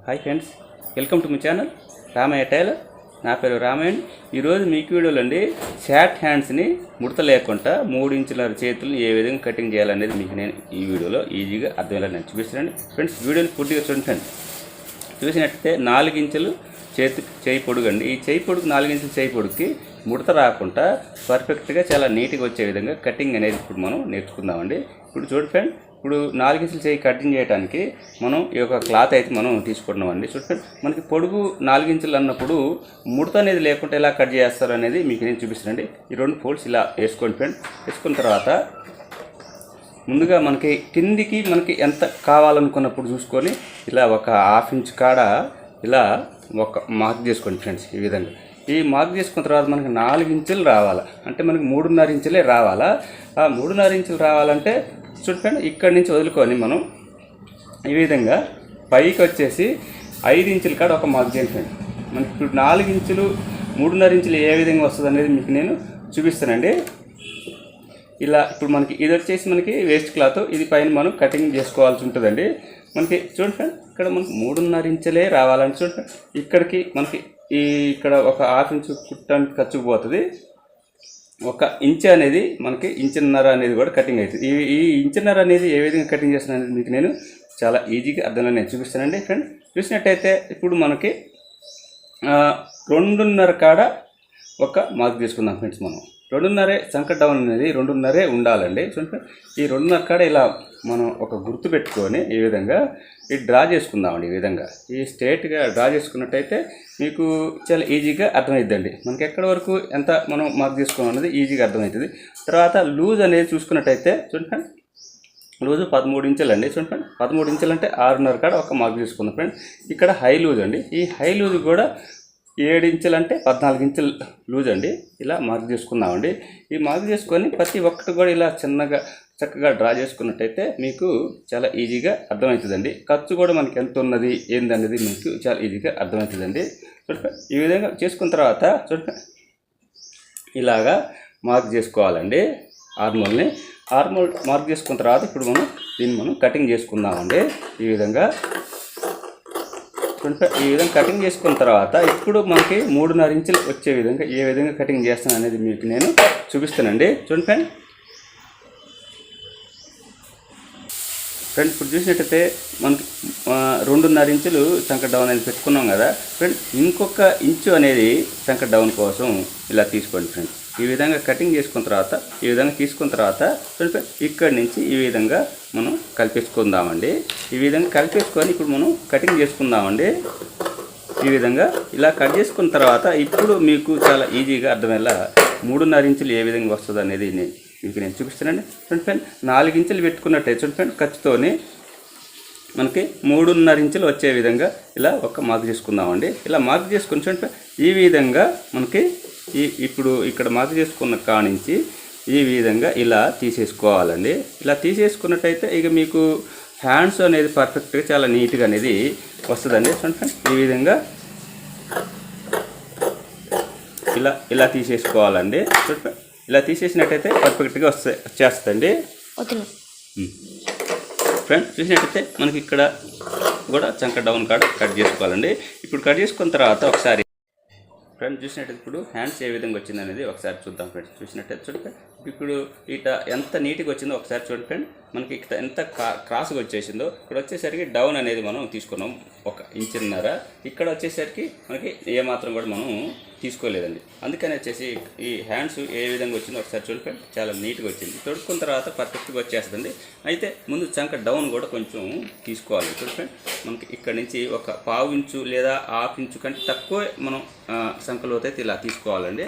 Hi friends, welcome to my channel Ramayya tailor. నా పేరు రామయ్య. ఈరోజు మీకు వీడియోలో అండి షార్ట్ హ్యాండ్స్ని ముడత లేకుండా 3 ఇంచుల చేతులను ఏ విధంగా కటింగ్ చేయాలనేది మీకు నేను ఈ వీడియోలో ఈజీగా అర్థమయ్యేలా నేను చూపిస్తానండి. ఫ్రెండ్స్, వీడియోని పూర్తిగా చూడండి. చూసినట్టయితే 4 ఇంచులు చేయి పొడుగు అండి. ఈ చేయి పొడుగు 4 ఇంచుల చేయి పొడుగుకి ముడత రాకుండా పర్ఫెక్ట్గా చాలా నీట్గా వచ్చే విధంగా కటింగ్ అనేది ఇప్పుడు మనం నేర్చుకుందామండి. ఇప్పుడు చూడండి ఫ్రెండ్, ఇప్పుడు 4 ఇంచుల చేయి కటింగ్ చేయడానికి మనం ఈ యొక్క క్లాత్ అయితే మనం తీసుకుంటున్నామండి. చూడండి, మనకి పొడుగు 4 ఇంచులు అన్నప్పుడు ముడత అనేది లేకుండా ఎలా కట్ చేస్తారు అనేది మీకు నేను చూపిస్తానండి. ఈ 2 ఫోల్డ్స్ ఇలా వేసుకోండి ఫ్రెండ్. వేసుకున్న తర్వాత ముందుగా మనకి కిందికి మనకి ఎంత కావాలనుకున్నప్పుడు చూసుకొని ఇలా ఒక 1/2 ఇంచ్ కాడ ఇలా ఒక మార్క్ చేసుకోండి ఫ్రెండ్స్. ఈ విధంగా ఈ మార్క్ చేసుకున్న తర్వాత మనకి 4 ఇంచులు రావాలా, అంటే మనకి 3.5 ఇంచులే రావాలా. ఆ 3.5 ఇంచులు రావాలంటే చూడండి, ఇక్కడి నుంచి వదులుకొని మనం ఈ విధంగా పైకి వచ్చేసి 5 ఇంచుల కాడ ఒక మార్క్ చేయండి ఫ్రెండ్. మనకి ఇప్పుడు 4 ఇంచులు 3.5 ఇంచులు ఏ విధంగా వస్తుంది అనేది మీకు నేను చూపిస్తానండి. ఇలా ఇప్పుడు మనకి ఇది వచ్చేసి మనకి వేస్ట్ క్లాత్, ఇది పైన మనం కటింగ్ చేసుకోవాల్సి ఉంటుందండి. మనకి చూడండి ఫ్రెండ్, ఇక్కడ మనకి 3.5 ఇంచులే రావాలని చూడండి. ఇక్కడికి మనకి ఇక్కడ ఒక 1/2 ఇంచు కుట్టడానికి ఖర్చుకుపోతుంది. 1 ఇంచ్ అనేది మనకి 1.5 ఇంచ్ అనేది కూడా కటింగ్ అవుతుంది. ఈ 1.5 ఇంచ్ అనేది ఏ విధంగా కటింగ్ చేస్తాను అనేది మీకు నేను చాలా ఈజీగా అర్థంగా నేను చూపిస్తానండి. ఫ్రెండ్, చూసినట్టయితే ఇప్పుడు మనకి 2.5 కాడ ఒక మార్క్ తీసుకుందాం ఫ్రెండ్స్. మనం 2.5 సంకట్ డౌన్ అనేది 2.5 ఉండాలండి. చూడండి, ఈ 2.5 కాడ ఇలా మనం ఒక గుర్తు పెట్టుకొని ఈ విధంగా డ్రా చేసుకుందామండి. ఈ విధంగా ఈ స్ట్రేట్గా డ్రా చేసుకున్నట్టయితే మీకు చాలా ఈజీగా అర్థమవుతుందండి. మనకి ఎక్కడి వరకు ఎంత మనం మార్క్ చేసుకోవాలి అనేది ఈజీగా అర్థమవుతుంది. తర్వాత లూజ్ అనేది చూసుకున్నట్టయితే చూడండి, లూజు 13 ఇంచులు అండి. చూడండి, 13 ఇంచులు అంటే 6.5 కాడ ఒక మార్క్ చేసుకుందాం ఫ్రెండ్. ఇక్కడ హై లూజ్ అండి. ఈ హై లూజ్ కూడా 7 ఇంచులు అంటే 14 ఇంచులు లూజ్ అండి. ఇలా మార్క్ చేసుకుందామండి. ఈ మార్క్ చేసుకొని ప్రతి ఒక్కటి కూడా ఇలా చిన్నగా చక్కగా డ్రా చేసుకున్నట్టయితే మీకు చాలా ఈజీగా అర్థమవుతుందండి. ఖర్చు కూడా మనకి ఎంత ఉన్నది ఏందనేది మీకు చాలా ఈజీగా అర్థమవుతుందండి. చూడండి, ఈ విధంగా చేసుకున్న తర్వాత చూడండి ఇలాగా మార్క్ చేసుకోవాలండి. ఆర్మోల్ని మార్క్ చేసుకున్న తర్వాత ఇప్పుడు దీన్ని కటింగ్ చేసుకుందామండి. ఈ విధంగా ఈ విధంగా కటింగ్ చేసుకున్న తర్వాత ఇప్పుడు మనకి 3.5 ఇంచులు వచ్చే విధంగా ఏ విధంగా కటింగ్ చేస్తాను అనేది మీకు నేను చూపిస్తానండి. చూడండి ఫ్రెండ్, ఇప్పుడు చూసినట్టయితే మనకి 2.5 ఇంచులు సంకట్ డౌన్ అనేది పెట్టుకున్నాం కదా ఫ్రెండ్. ఇంకొక ఇంచు అనేది సంకట్ డౌన్ కోసం ఇలా తీసుకోండి ఫ్రెండ్. ఈ విధంగా కటింగ్ చేసుకున్న తర్వాత ఈ విధంగా తీసుకున్న తర్వాత ఇక్కడి నుంచి ఈ విధంగా మనం కలిపేసుకుందామండి. ఈ విధంగా కలిపేసుకొని ఇప్పుడు మనం కటింగ్ చేసుకుందామండి. ఈ విధంగా ఇలా కట్ చేసుకున్న తర్వాత ఇప్పుడు మీకు చాలా ఈజీగా అర్థమయ్యేలా 3.5 ఇంచులు ఏ విధంగా వస్తుంది అనేది మీకు నేను చూపిస్తానండి. చూడండి ఫ్రెండ్, 4 ఇంచులు పెట్టుకున్నట్టయితే చూడండి ఫ్రెండ్, ఖర్చుతోని మనకి 3.5 ఇంచులు వచ్చే విధంగా ఇలా ఒక మార్క్ చేసుకుందామండి. ఇలా మార్క్ చేసుకుని చూడండి ఈ విధంగా మనకి ఇప్పుడు ఇక్కడ మార్క్ చేసుకున్న కానించి ఈ విధంగా ఇలా తీసేసుకోవాలండి. ఇలా తీసేసుకున్నట్టయితే ఇక మీకు హ్యాండ్స్ అనేది పర్ఫెక్ట్గా చాలా నీట్గా అనేది వస్తుందండి. చూడండి, ఈ విధంగా ఇలా తీసేసుకోవాలండి. చూడండి, ఇలా తీసేసినట్టయితే పర్ఫెక్ట్గా వచ్చేస్తుందండి. ఫ్రెండ్, చూసినట్టయితే మనకి ఇక్కడ కూడా చంక డౌన్ కాడ కట్ చేసుకోవాలండి. ఇప్పుడు కట్ చేసుకున్న తర్వాత ఒకసారి ఫ్రెండ్ చూసినట్టయితే ఇప్పుడు హ్యాండ్స్ ఏ విధంగా వచ్చింది అనేది ఒకసారి చూద్దాం ఫ్రెండ్స్. చూసినట్టయితే చూడండి, ఇప్పుడు ఎంత నీట్గా వచ్చిందో ఒకసారి చూడండి ఫ్రెండ్. మనకి ఇక్కడ ఎంత క్రాస్గా వచ్చేసిందో ఇక్కడ వచ్చేసరికి డౌన్ అనేది మనం తీసుకున్నాం 1.5 ఇంచున్నర. ఇక్కడ వచ్చేసరికి మనకి ఏమాత్రం కూడా మనం తీసుకోలేదండి. అందుకని వచ్చేసి ఈ హ్యాండ్స్ ఏ విధంగా వచ్చిందో ఒకసారి చూడండి ఫ్రెండ్. చాలా నీట్గా వచ్చింది. తొడుక్కున్న తర్వాత పర్ఫెక్ట్గా వచ్చేస్తుంది. అయితే ముందు చంక డౌన్ కూడా కొంచెం తీసుకోవాలి. చూడండి ఫ్రెండ్, మనకి ఇక్కడ నుంచి ఒక 1/2 ఇంచు లేదా 1/2 ఇంచు కంటే తక్కువ మనం సంకలోతో అయితే ఇలా తీసుకోవాలండి.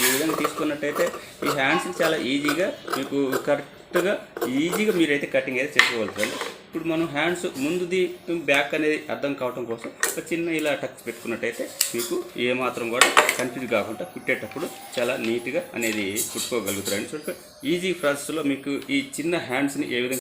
ఈ విధంగా తీసుకున్నట్టయితే ఈ హ్యాండ్స్ చాలా ఈజీగా మీకు కరెక్ట్గా ఈజీగా మీరైతే కటింగ్ అయితే చేసుకోగలుగుతారు. ఇప్పుడు మనం హ్యాండ్స్ ముందుది బ్యాక్ అనేది అర్థం కావడం కోసం ఒక చిన్న ఇలా టచ్ పెట్టుకున్నట్టయితే మీకు ఏమాత్రం కూడా కన్ఫ్యూజ్ కాకుండా కుట్టేటప్పుడు చాలా నీట్గా అనేది కుట్టుకోగలుగుతారండి. ఈజీ ప్రాసెస్లో మీకు ఈ చిన్న హ్యాండ్స్ని ఏ విధంగా